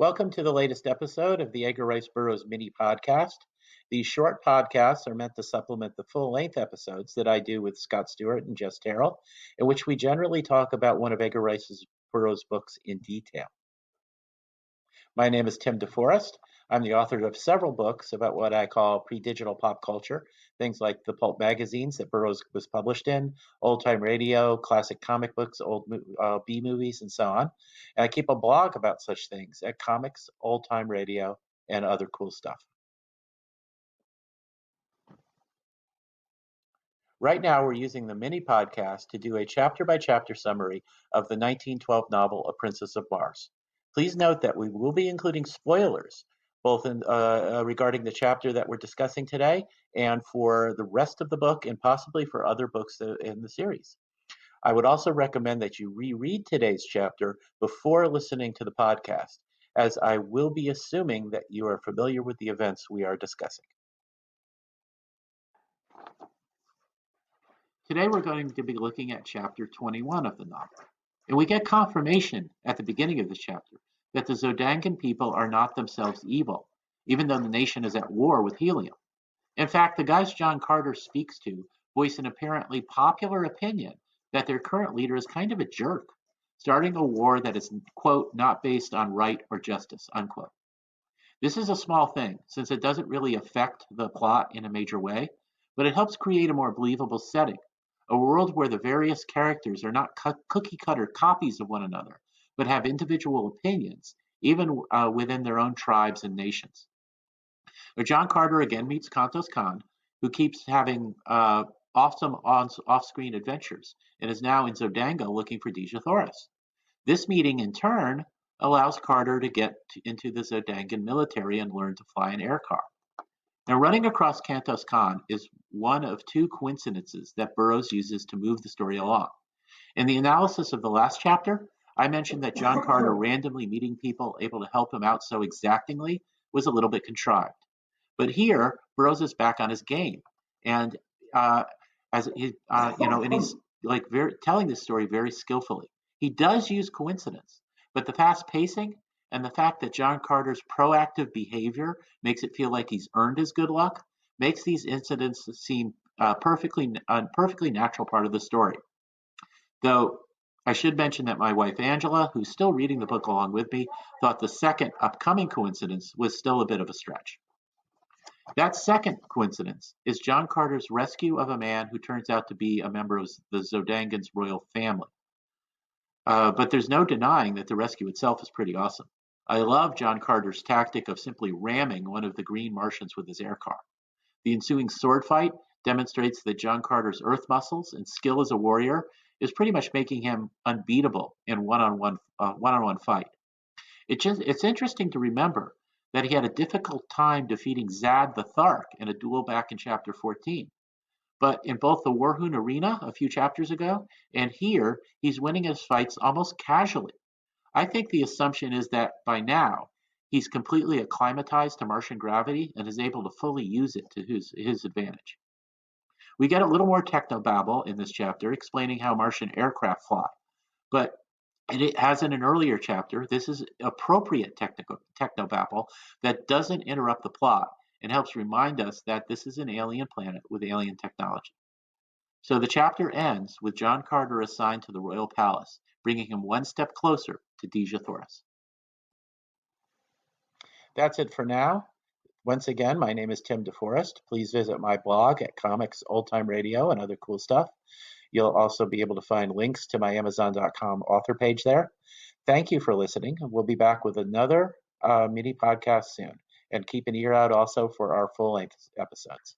Welcome to the latest episode of the Edgar Rice Burroughs mini podcast. These short podcasts are meant to supplement the full-length episodes that I do with Scott Stewart and Jess Terrell, in which we generally talk about one of Edgar Rice Burroughs' books in detail. My name is Tim DeForest. I'm the author of several books about what I call pre-digital pop culture, things like the pulp magazines that Burroughs was published in, old-time radio, classic comic books, old B movies, and so on. And I keep a blog about such things at Comics, Old-Time Radio, and other cool stuff. Right now, we're using the mini podcast to do a chapter-by-chapter summary of the 1912 novel A Princess of Mars. Please note that we will be including spoilers, both regarding the chapter that we're discussing today and for the rest of the book and possibly for other books in the series. I would also recommend that you reread today's chapter before listening to the podcast, as I will be assuming that you are familiar with the events we are discussing. Today we're going to be looking at chapter 21 of the novel. And we get confirmation at the beginning of this chapter that the Zodangan people are not themselves evil, even though the nation is at war with Helium. In fact, the guys John Carter speaks to voice an apparently popular opinion that their current leader is kind of a jerk, starting a war that is, quote, not based on right or justice, unquote. This is a small thing, since it doesn't really affect the plot in a major way, but it helps create a more believable setting. A world where the various characters are not cookie-cutter copies of one another, but have individual opinions, even within their own tribes and nations. John Carter again meets Kantos Khan, who keeps having awesome off-screen adventures, and is now in Zodanga looking for Dejah Thoris. This meeting, in turn, allows Carter to get into the Zodangan military and learn to fly an air car. Now, running across Kantos Khan is one of two coincidences that Burroughs uses to move the story along. In the analysis of the last chapter, I mentioned that John Carter randomly meeting people able to help him out so exactingly was a little bit contrived. But here, Burroughs is back on his game, and and he's like telling this story very skillfully. He does use coincidence, but the fast pacing and the fact that John Carter's proactive behavior makes it feel like he's earned his good luck makes these incidents seem perfectly natural part of the story. Though I should mention that my wife Angela, who's still reading the book along with me, thought the second upcoming coincidence was still a bit of a stretch. That second coincidence is John Carter's rescue of a man who turns out to be a member of the Zodangan's royal family. But there's no denying that the rescue itself is pretty awesome. I love John Carter's tactic of simply ramming one of the green Martians with his air car. The ensuing sword fight demonstrates that John Carter's earth muscles and skill as a warrior is pretty much making him unbeatable in one-on-one fight. It's interesting to remember that he had a difficult time defeating Zad the Thark in a duel back in chapter 14. But in both the Warhoon Arena a few chapters ago and here, he's winning his fights almost casually. I think the assumption is that by now, he's completely acclimatized to Martian gravity and is able to fully use it to his advantage. We get a little more technobabble in this chapter, explaining how Martian aircraft fly. But as in an earlier chapter, this is appropriate technobabble that doesn't interrupt the plot and helps remind us that this is an alien planet with alien technology. So the chapter ends with John Carter assigned to the Royal Palace, bringing him one step closer to Dejah Thoris. That's it for now. Once again, my name is Tim DeForest. Please visit my blog at Comics, Old-Time Radio, and other cool stuff. You'll also be able to find links to my Amazon.com author page there. Thank you for listening. We'll be back with another mini podcast soon. And keep an ear out also for our full-length episodes.